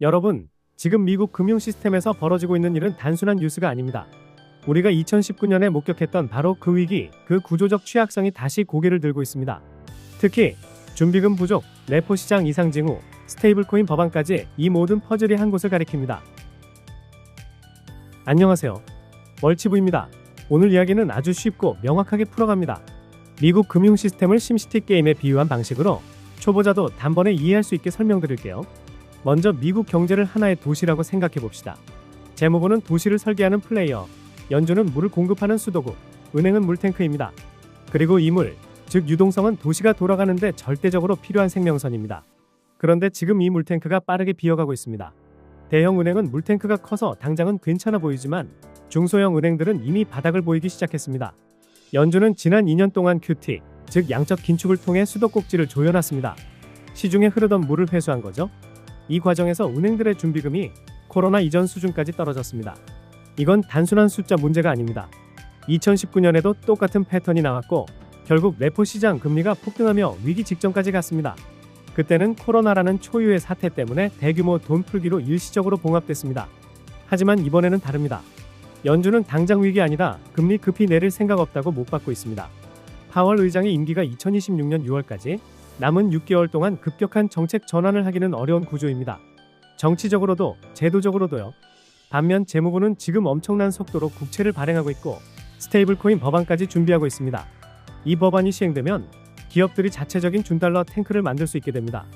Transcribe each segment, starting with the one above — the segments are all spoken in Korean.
여러분, 지금 미국 금융 시스템에서 벌어지고 있는 일은 단순한 뉴스가 아닙니다. 우리가 2019년에 목격했던 바로 그 위기, 그 구조적 취약성이 다시 고개를 들고 있습니다. 특히 준비금 부족, 레포 시장 이상 징후, 스테이블코인 법안까지 이 모든 퍼즐이 한 곳을 가리킵니다. 안녕하세요. 월치부입니다. 오늘 이야기는 아주 쉽고 명확하게 풀어갑니다. 미국 금융 시스템을 심시티 게임에 비유한 방식으로 초보자도 단번에 이해할 수 있게 설명드릴게요. 먼저 미국 경제를 하나의 도시라고 생각해 봅시다. 재무부는 도시를 설계하는 플레이어, 연준은 물을 공급하는 수도국, 은행은 물탱크입니다. 그리고 이 물, 즉 유동성은 도시가 돌아가는데 절대적으로 필요한 생명선입니다. 그런데 지금 이 물탱크가 빠르게 비어가고 있습니다. 대형 은행은 물탱크가 커서 당장은 괜찮아 보이지만 중소형 은행들은 이미 바닥을 보이기 시작했습니다. 연준은 지난 2년 동안 QT, 즉 양적 긴축을 통해 수도꼭지를 조여놨습니다. 시중에 흐르던 물을 회수한 거죠. 이 과정에서 은행들의 준비금이 코로나 이전 수준까지 떨어졌습니다. 이건 단순한 숫자 문제가 아닙니다. 2019년에도 똑같은 패턴이 나왔고 결국 레포 시장 금리가 폭등하며 위기 직전까지 갔습니다. 그때는 코로나라는 초유의 사태 때문에 대규모 돈 풀기로 일시적으로 봉합됐습니다. 하지만 이번에는 다릅니다. 연준은 당장 위기 아니다, 금리 급히 내릴 생각 없다고 못 받고 있습니다. 파월 의장의 임기가 2026년 6월까지 남은 6개월 동안 급격한 정책 전환을 하기는 어려운 구조입니다. 정치적으로도 제도적으로도요. 반면 재무부는 지금 엄청난 속도로 국채를 발행하고 있고 스테이블코인 법안까지 준비하고 있습니다. 이 법안이 시행되면 기업들이 자체적인 준달러 탱크를 만들 수 있게 됩니다.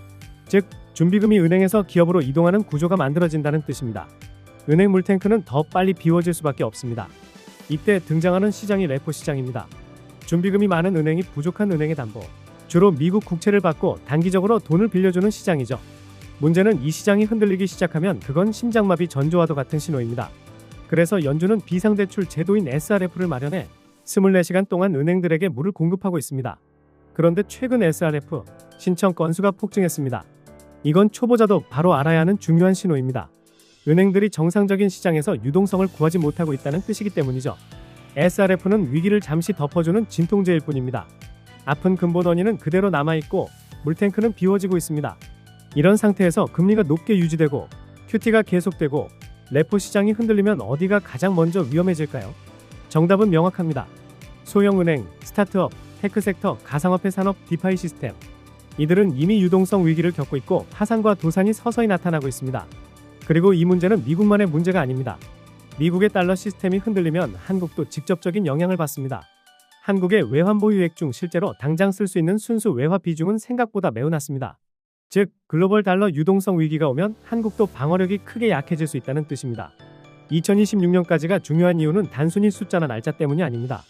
즉, 준비금이 은행에서 기업으로 이동하는 구조가 만들어진다는 뜻입니다. 은행 물탱크는 더 빨리 비워질 수밖에 없습니다. 이때 등장하는 시장이 레포 시장입니다. 준비금이 많은 은행이 부족한 은행의 담보, 주로 미국 국채를 받고 단기적으로 돈을 빌려주는 시장이죠. 문제는 이 시장이 흔들리기 시작하면 그건 심장마비 전조와도 같은 신호입니다. 그래서 연준은 비상대출 제도인 SRF를 마련해 24시간 동안 은행들에게 물을 공급하고 있습니다. 그런데 최근 SRF 신청 건수가 폭증했습니다. 이건 초보자도 바로 알아야 하는 중요한 신호입니다. 은행들이 정상적인 시장에서 유동성을 구하지 못하고 있다는 뜻이기 때문이죠. SRF는 위기를 잠시 덮어주는 진통제일 뿐입니다. 아픈 근본 원인은 그대로 남아있고 물탱크는 비워지고 있습니다. 이런 상태에서 금리가 높게 유지되고 QT가 계속되고 레포 시장이 흔들리면 어디가 가장 먼저 위험해질까요? 정답은 명확합니다. 소형은행, 스타트업, 테크섹터, 가상화폐 산업, 디파이 시스템. 이들은 이미 유동성 위기를 겪고 있고 파산과 도산이 서서히 나타나고 있습니다. 그리고 이 문제는 미국만의 문제가 아닙니다. 미국의 달러 시스템이 흔들리면 한국도 직접적인 영향을 받습니다. 한국의 외환보유액 중 실제로 당장 쓸 수 있는 순수 외화 비중은 생각보다 매우 낮습니다. 즉, 글로벌 달러 유동성 위기가 오면 한국도 방어력이 크게 약해질 수 있다는 뜻입니다. 2026년까지가 중요한 이유는 단순히 숫자나 날짜 때문이 아닙니다.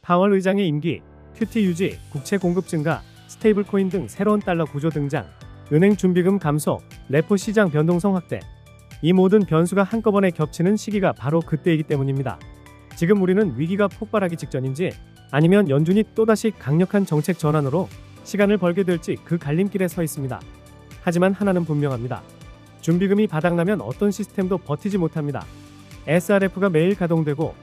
파월 의장의 임기, QT 유지, 국채 공급 증가, 스테이블코인 등 새로운 달러 구조 등장, 은행 준비금 감소, 레포 시장 변동성 확대. 이 모든 변수가 한꺼번에 겹치는 시기가 바로 그때이기 때문입니다. 지금 우리는 위기가 폭발하기 직전인지 아니면 연준이 또다시 강력한 정책 전환으로 시간을 벌게 될지 그 갈림길에 서 있습니다. 하지만 하나는 분명합니다. 준비금이 바닥나면 어떤 시스템도 버티지 못합니다. SRF가 매일 가동되고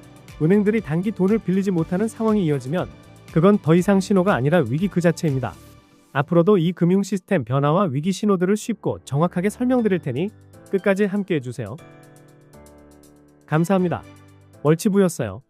은행들이 단기 돈을 빌리지 못하는 상황이 이어지면 그건 더 이상 신호가 아니라 위기 그 자체입니다. 앞으로도 이 금융 시스템 변화와 위기 신호들을 쉽고 정확하게 설명드릴 테니 끝까지 함께 해주세요. 감사합니다. 월치부였어요.